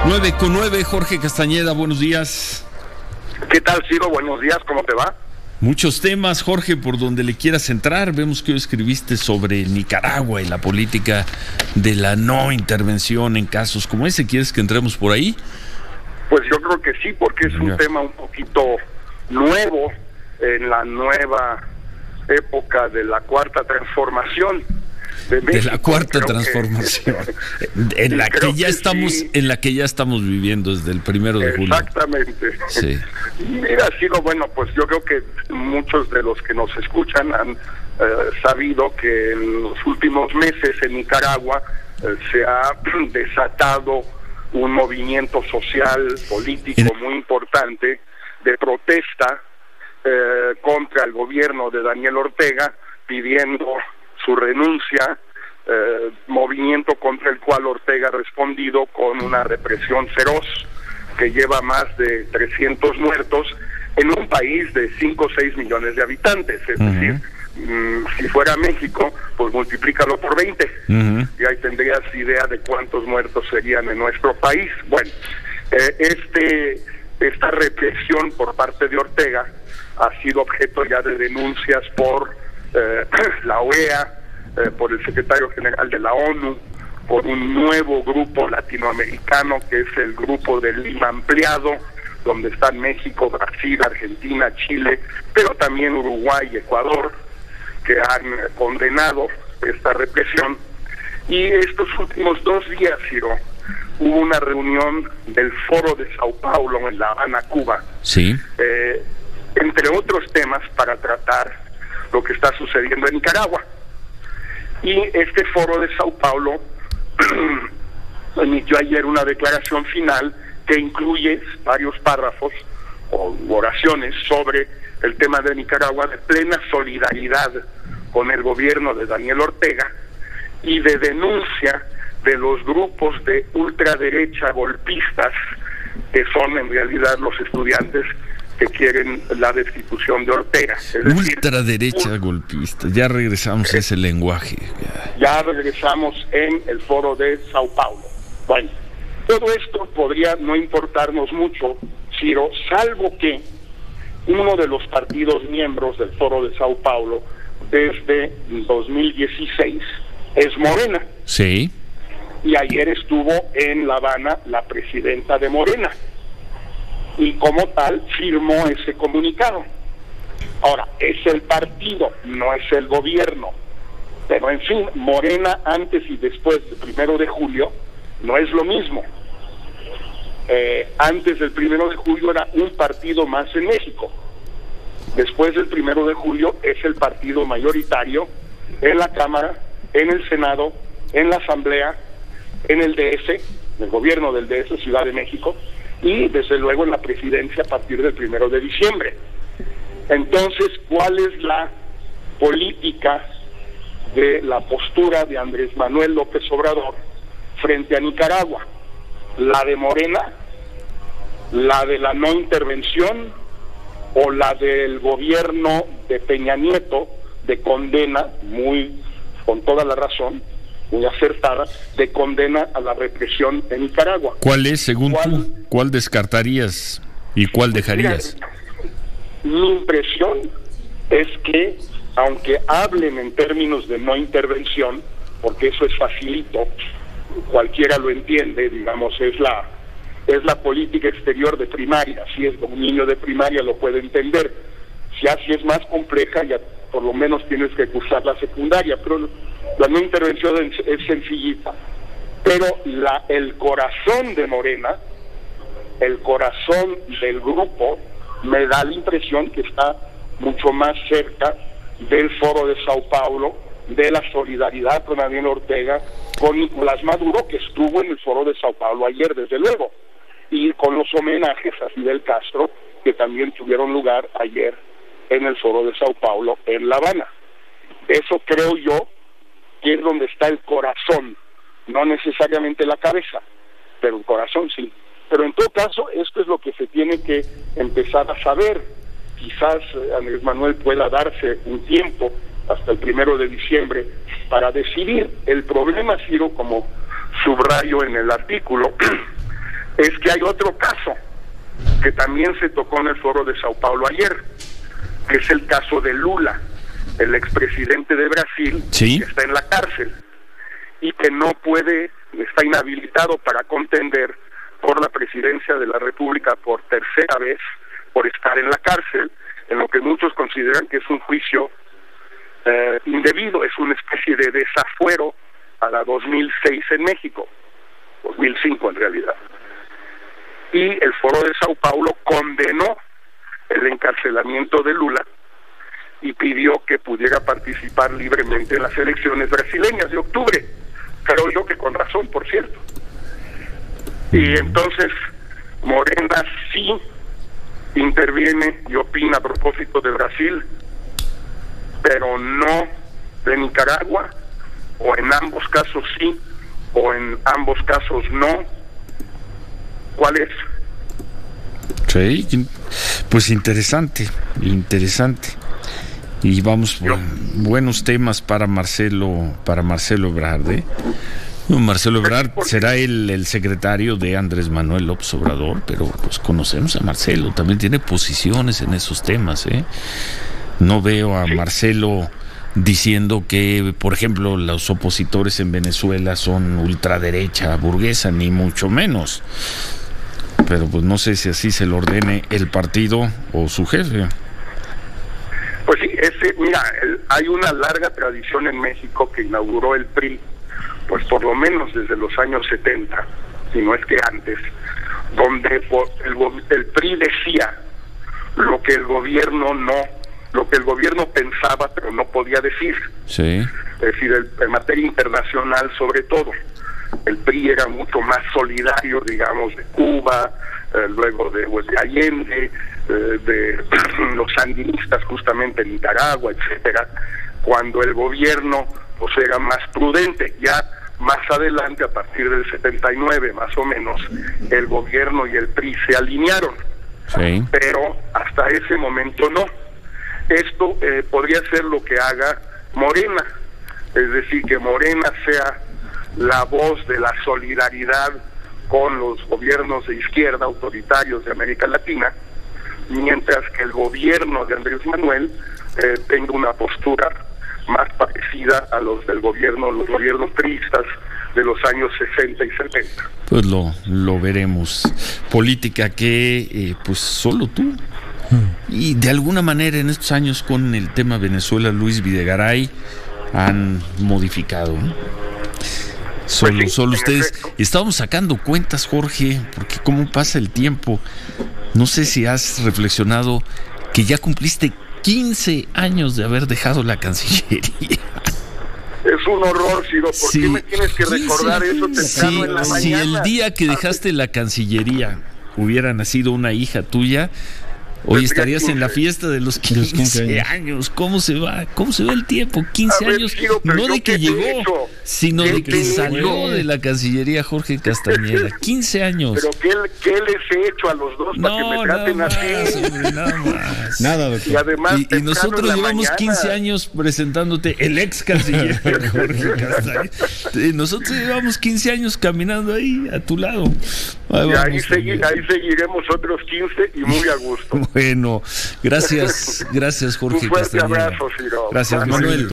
9:09, Jorge Castañeda, buenos días. ¿Qué tal, Ciro? Buenos días, ¿cómo te va? Muchos temas, Jorge, por donde le quieras entrar. Vemos que hoy escribiste sobre Nicaragua y la política de la no intervención en casos como ese. ¿Quieres que entremos por ahí? Pues yo creo que sí, porque es un tema un poquito nuevo en la nueva época de la Cuarta Transformación de México. De la Cuarta Transformación, en la que ya estamos, sí, en la que ya estamos viviendo desde el 1 de julio. Exactamente. Sí. Mira, Ciro, bueno, pues yo creo que muchos de los que nos escuchan han sabido que en los últimos meses en Nicaragua se ha desatado un movimiento social, político muy importante de protesta contra el gobierno de Daniel Ortega, pidiendo su renuncia, movimiento contra el cual Ortega ha respondido con una represión feroz que lleva más de 300 muertos en un país de 5 o 6 millones de habitantes, es decir, si fuera México, pues multiplícalo por 20 y ahí tendrías idea de cuántos muertos serían en nuestro país. Bueno, esta represión por parte de Ortega ha sido objeto ya de denuncias por la OEA, por el secretario general de la ONU, por un nuevo grupo latinoamericano que es el Grupo de Lima Ampliado, donde están México, Brasil, Argentina, Chile, pero también Uruguay y Ecuador, que han condenado esta represión. Y estos últimos 2 días, Ciro, hubo una reunión del Foro de Sao Paulo en La Habana, Cuba, sí, entre otros temas para tratar lo que está sucediendo en Nicaragua. Y este Foro de Sao Paulo emitió ayer una declaración final que incluye varios párrafos o oraciones sobre el tema de Nicaragua, de plena solidaridad con el gobierno de Daniel Ortega y de denuncia de los grupos de ultraderecha golpistas que son en realidad los estudiantes que quieren la destitución de Ortega. Es decir, ultraderecha golpista, ya regresamos a ese lenguaje. Ya regresamos en el Foro de Sao Paulo. Bueno, todo esto podría no importarnos mucho, Ciro, salvo que uno de los partidos miembros del Foro de Sao Paulo desde 2016 es Morena. Sí. Y ayer estuvo en La Habana la presidenta de Morena y como tal firmó ese comunicado. Ahora, es el partido, no es el gobierno, pero en fin, Morena antes y después del 1 de julio no es lo mismo. Antes del 1 de julio era un partido más en México. Después del 1 de julio es el partido mayoritario en la Cámara, en el Senado, en la Asamblea, en el DS, en el gobierno del DS, Ciudad de México, y desde luego en la presidencia a partir del 1 de diciembre. Entonces, ¿cuál es la política de la postura de Andrés Manuel López Obrador frente a Nicaragua? ¿La de Morena? ¿La de la no intervención? ¿O la del gobierno de Peña Nieto, de condena, con toda la razón, muy acertada, de condena a la represión en Nicaragua? ¿Cuál es, según tú? ¿Cuál descartarías y cuál dejarías? Mira, mi impresión es que, aunque hablen en términos de no intervención, porque eso es facilito, cualquiera lo entiende, digamos, es la política exterior de primaria, si es un niño de primaria lo puede entender. Si así es más compleja, ya por lo menos tienes que cursar la secundaria, pero la no intervención es sencillita. Pero el corazón de Morena, el corazón del grupo, me da la impresión que está mucho más cerca del Foro de Sao Paulo, de la solidaridad con Daniel Ortega, con Nicolás Maduro, que estuvo en el Foro de Sao Paulo ayer, desde luego, y con los homenajes a Fidel Castro, que también tuvieron lugar ayer en el Foro de Sao Paulo, en La Habana. Eso creo yo que es donde está el corazón, no necesariamente la cabeza, pero el corazón sí. Pero en todo caso, esto es lo que se tiene que empezar a saber. Quizás Andrés Manuel pueda darse un tiempo hasta el 1 de diciembre para decidir. El problema, Ciro, como subrayo en el artículo, es que hay otro caso que también se tocó en el Foro de Sao Paulo ayer, que es el caso de Lula, el expresidente de Brasil, ¿sí?, que está en la cárcel y que no puede, está inhabilitado para contender por la presidencia de la República por tercera vez, por estar en la cárcel, en lo que muchos consideran que es un juicio indebido, es una especie de desafuero a la 2006 en México, 2005 en realidad. Y el Foro de Sao Paulo condenó el encarcelamiento de Lula y pidió que pudiera participar libremente en las elecciones brasileñas de octubre, creo yo que con razón, por cierto. Y entonces Morena sí interviene y opina a propósito de Brasil, pero no de Nicaragua, o en ambos casos sí, o en ambos casos no. ¿Cuál es? Sí, pues interesante. Y vamos, buenos temas para Marcelo Ebrard, ¿eh? Marcelo Ebrard será el secretario de Andrés Manuel López Obrador, pero pues conocemos a Marcelo, también tiene posiciones en esos temas, ¿eh? No veo a Marcelo diciendo que, por ejemplo, los opositores en Venezuela son ultraderecha burguesa, ni mucho menos. Pero pues no sé si así se lo ordene el partido o su jefe. Pues sí, mira, hay una larga tradición en México que inauguró el PRI, pues por lo menos desde los años 70, si no es que antes, donde el PRI decía lo que el gobierno pensaba pero no podía decir. Sí. Es decir, en materia internacional sobre todo. El PRI era mucho más solidario, digamos, de Cuba, luego de Allende, de los sandinistas justamente en Nicaragua, etcétera, cuando el gobierno pues era más prudente. Ya más adelante, a partir del 79 más o menos, el gobierno y el PRI se alinearon. Sí. Pero hasta ese momento no. Esto podría ser lo que haga Morena, es decir, que Morena sea la voz de la solidaridad con los gobiernos de izquierda autoritarios de América Latina, mientras que el gobierno de Andrés Manuel tenga una postura más parecida a los gobiernos priistas de los años 60 y 70. Pues lo veremos. Política que pues solo tú y de alguna manera en estos años con el tema Venezuela, Luis Videgaray, han modificado, ¿no? Solo ustedes. Efecto. Estábamos sacando cuentas, Jorge, porque cómo pasa el tiempo. No sé si has reflexionado que ya cumpliste 15 años de haber dejado la Cancillería. Es un horror, Ciro. ¿Por qué me tienes que recordar eso temprano en la mañana? Si el día que dejaste la Cancillería hubiera nacido una hija tuya, hoy estarías 15. En la fiesta de los 15 años. ¿Cómo se va el tiempo? 15 años, Ciro, no de que llegó, sino de que salió de la Cancillería Jorge Castañeda. 15 años. Pero ¿qué les he hecho a los dos para que me traten así? Hombre, nada más. Nada, doctor. Y además, y nosotros llevamos 15 años presentándote el ex canciller Jorge Castañeda. Nosotros llevamos 15 años caminando ahí a tu lado. Ahí seguiremos otros 15 y muy a gusto. Bueno, gracias Jorge. Un fuerte abrazo, Ciro. Gracias, Manuel.